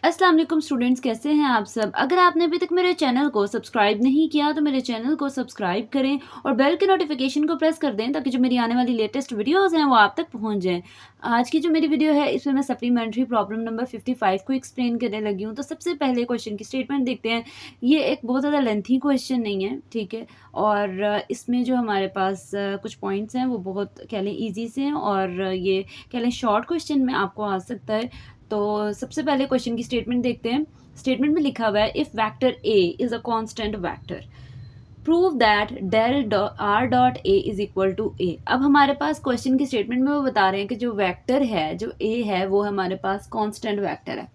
अस्सलाम वालेकुम स्टूडेंट्स, कैसे हैं आप सब। अगर आपने अभी तक मेरे चैनल को सब्सक्राइब नहीं किया तो मेरे चैनल को सब्सक्राइब करें और बेल के नोटिफिकेशन को प्रेस कर दें ताकि जो मेरी आने वाली लेटेस्ट वीडियोस हैं वो आप तक पहुंच जाएं। आज की जो मेरी वीडियो है इसमें मैं सप्लीमेंट्री प्रॉब्लम नंबर 55 को एक्सप्लेन करने लगी हूँ। तो सबसे पहले क्वेश्चन की स्टेटमेंट देखते हैं। ये एक बहुत ज़्यादा लेंथी क्वेश्चन नहीं है, ठीक है, और इसमें जो हमारे पास कुछ पॉइंट्स हैं वो बहुत कह लें ईजी से हैं और ये कह लें शॉर्ट क्वेश्चन में आपको आ सकता है। तो सबसे पहले क्वेश्चन की स्टेटमेंट देखते हैं। स्टेटमेंट में लिखा हुआ है if vector A is a constant vector prove that del R dot A is equal to A. अब हमारे पास क्वेश्चन की स्टेटमेंट में वो बता रहे हैं कि जो वेक्टर है, जो ए है, वो हमारे पास कांस्टेंट वेक्टर है।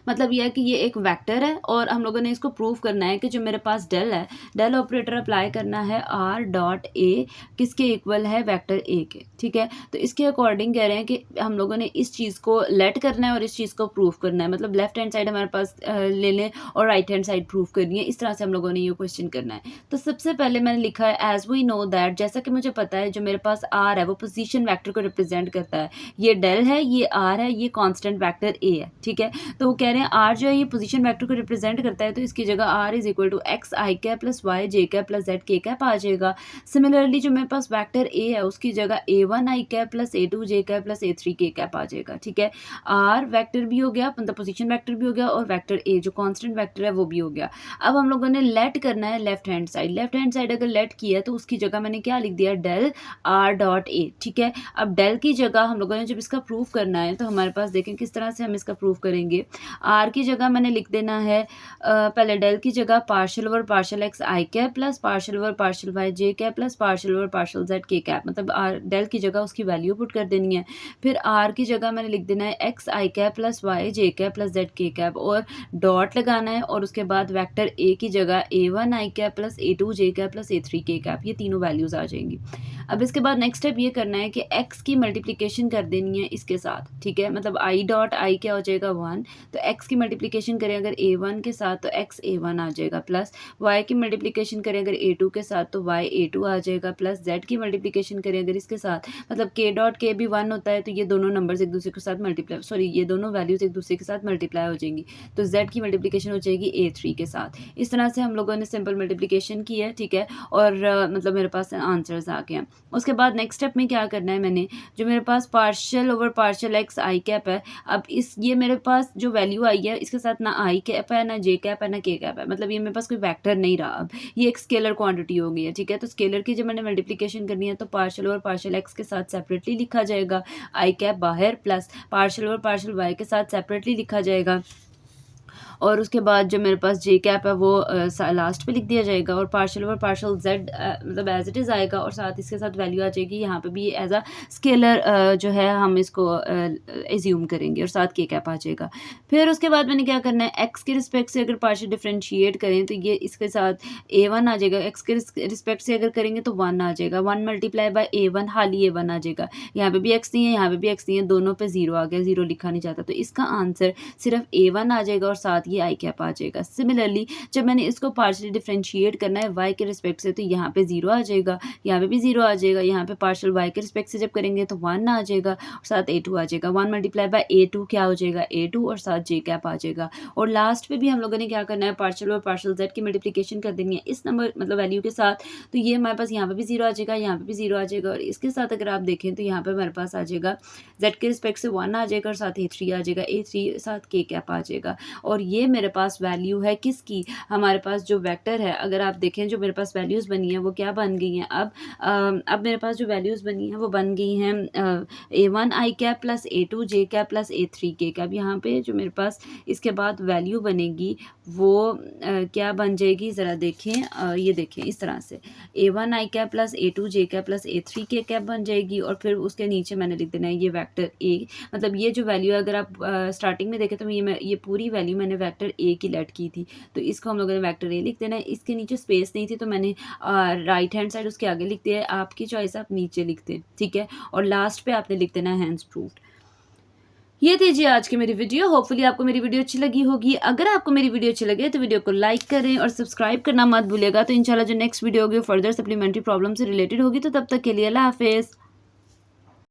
मतलब यह है कि ये एक वेक्टर है और हम लोगों ने इसको प्रूव करना है कि जो मेरे पास डेल है, डेल ऑपरेटर अप्लाई करना है आर डॉट ए किसके इक्वल है, वेक्टर ए के, ठीक है। तो इसके अकॉर्डिंग कह रहे हैं कि हम लोगों ने इस चीज़ को लेट करना है और इस चीज़ को प्रूव करना है। मतलब लेफ्ट हैंड साइड हमारे पास ले लें और राइट हैंड साइड प्रूव करनी है। इस तरह से हम लोगों ने ये क्वेश्चन करना है। तो सबसे पहले मैंने लिखा है एज वी नो दैट, जैसा कि मुझे पता है जो मेरे पास आर है वो पोजीशन वेक्टर को रिप्रेजेंट करता है। ये डेल है, ये आर है, ये कांस्टेंट वेक्टर ए है, ठीक है। तो वो कह रहे हैं आर जो है ये पोजीशन वेक्टर को रिप्रेजेंट करता है, तो इसकी जगह R is equal to X I cap plus Y J cap plus Z K cap आ जाएगा। सिमिलरली जो मेरे पास वेक्टर ए है उसकी जगह A one I cap plus A two J cap plus A three K cap आ जाएगा, ठीक है। आर वेक्टर भी हो गया, मतलब पोजीशन वेक्टर भी हो गया, और वेक्टर ए जो कॉन्स्टेंट वेक्टर है वो भी हो गया। अब हम लोगों ने लेट करना है left hand side. Left hand side अगर लेट किया तो उसकी जगह मैंने क्या लिख दिया, डेल आर डॉट ए, ठीक है। अब डेल की जगह हम लोगों ने जब इसका प्रूफ करना है तो हमारे पास देखें किस तरह से हम इसका प्रूफ करेंगे। आर की जगह मैंने लिख देना है पहले डेल की जगह partial over partial X I cap plus partial over partial Y J cap plus partial over partial Z K cap, मतलब आर डेल की जगह उसकी वैल्यू पुट कर देनी है। फिर आर की जगह मैंने लिख देना है X I cap plus Y J cap plus Z K cap और डॉट लगाना है, और उसके बाद वेक्टर ए की जगह A one I cap plus A two J cap plus A three K cap, ये तीनों वैल्यूज आ जाएंगी। अब इसके बाद नेक्स्ट स्टेप ये करना है कि एक्स की मल्टीप्लिकेशन कर देनी है इसके साथ, ठीक है। मतलब आई डॉट आई क्या हो जाएगा, 1, तो एक्स की मल्टीप्लिकेशन करें अगर ए वन के साथ तो एक्स ए वन आ जाएगा, प्लस वाई की मल्टीप्लिकेशन करें अगर ए टू के साथ तो वाई ए टू आ जाएगा, प्लस जेड की मल्टीप्लिकेशन करें अगर इसके साथ, मतलब के डॉट के भी 1 होता है, तो ये दोनों नंबर्स एक दूसरे के साथ मल्टीप्लाई, ये दोनों वैल्यूज एक दूसरे के साथ मल्टीप्लाई हो जाएंगी, तो जेड की मल्टीप्लिकेशन हो जाएगी ए थ्री के साथ। इस तरह से हम लोगों ने सिंपल मल्टीप्लिकेशन की है, ठीक है, और मतलब मेरे पास आंसर्स आ गए हैं। उसके बाद नेक्स्ट स्टेप में क्या करना है, मैंने जो मेरे पास partial over partial X I cap है, अब ये मेरे पास जो वैल्यू आई है इसके साथ ना आई कैप है, ना जे कैप है, ना के कैप है, मतलब ये मेरे पास कोई वेक्टर नहीं रहा। अब ये एक स्केलर क्वांटिटी हो गई है, ठीक है। तो स्केलर की जब मैंने मल्टीप्लिकेशन करनी है तो पार्शियल ओवर पार्शियल एक्स के साथ सेपरेटली लिखा जाएगा, आई कैप बाहर, plus partial over partial Y के साथ सेपरेटली लिखा जाएगा, और उसके बाद जो मेरे पास जे कैप है वो लास्ट पे लिख दिया जाएगा, और पार्शियल ओवर पार्शियल जेड मतलब एज इट इज़ आएगा, और साथ इसके साथ वैल्यू आ जाएगी यहाँ पे भी एज अ स्केलर जो है हम इसको एज्यूम करेंगे, और साथ के कैप आ जाएगा। फिर उसके बाद मैंने क्या करना है, एक्स के रिस्पेक्ट से अगर पार्शियल डिफ्रेंशिएट करें तो ये इसके साथ ए वन आ जाएगा, एक्स के रिस्पेक्ट से अगर करेंगे तो 1 आ जाएगा, 1 मल्टीप्लाई बाय ए वन, हाली ए वन आ जाएगा। यहाँ पे भी एक्स नहीं है, यहाँ पे भी एक्स नहीं है, दोनों पे 0 आ गया, 0 लिखा नहीं जाता, तो इसका आंसर सिर्फ ए वन आ जाएगा और साथ ये आई कैप आ जाएगा। सिमिलरली जब मैंने इसको पार्शियली डिफरेंशिएट करना है वाई के रिस्पेक्ट से तो यहाँ पे 0 आ जाएगा, यहाँ पे भी 0 आ जाएगा, यहाँ पे पार्शियल वाई के रिस्पेक्ट से जब करेंगे तो 1 आ जाएगा और साथ a2 आ जाएगा, 1 मल्टीप्लाई बाय a2 क्या हो जाएगा, a2, और साथ जे कैप आ जाएगा। और लास्ट पे भी हम लोगों ने क्या करना है, पार्शियल और पार्शियल जेड की मल्टीप्लिकेशन कर देनी है इस नंबर मतलब वैल्यू के साथ, तो ये हमारे पास यहाँ पे भी 0 आ जाएगा, यहाँ पे भी 0 आ जाएगा, और इसके साथ अगर आप देखें तो यहाँ पे हमारे पास आ जाएगा जेड के रिस्पेक्ट से 1 आ जाएगा और साथ a3 आ जाएगा, a3 साथ के कैप आ जाएगा। और ये मेरे पास वैल्यू है किसकी, हमारे पास जो वेक्टर है, अगर आप देखें जो मेरे पास वैल्यूज़ बनी हैं वो क्या बन गई हैं। अब मेरे पास जो वैल्यूज़ बनी हैं वो बन गई हैं A one I cap plus A two J cap plus A three K cap. यहाँ पे जो मेरे पास इसके बाद वैल्यू बनेगी वो क्या बन जाएगी, ज़रा देखें, ये देखें इस तरह से A one I cap plus A two J cap plus A three K cap बन जाएगी, और फिर उसके नीचे मैंने लिख देना है ये वेक्टर ए, मतलब ये जो वैल्यू है अगर आप स्टार्टिंग में देखें तो ये पूरी वैल्यू मैंने वेक्टर ए की लेट की थी, तो इसको हम लोगों ने वेक्टर ए लिख देना है। इसके नीचे स्पेस नहीं थी तो मैंने राइट हैंड साइड उसके आगे लिख दिया है, आपकी चॉइस आप नीचे लिखते हैं, ठीक है, और लास्ट पे आपने लिख देना है हैंड्स प्रूव्ड। ये थी जी आज की मेरी वीडियो। होपफुली आपको मेरी वीडियो अच्छी लगी होगी। अगर आपको मेरी वीडियो अच्छी लगे तो वीडियो को लाइक करें और सब्सक्राइब करना मत भूलिएगा। तो इंशाल्लाह जो नेक्स्ट वीडियो होगी फर्दर सप्लीमेंट्री प्रॉब्लम से रिलेटेड होगी। तो तब तक के लिए अल्लाह हाफिज़।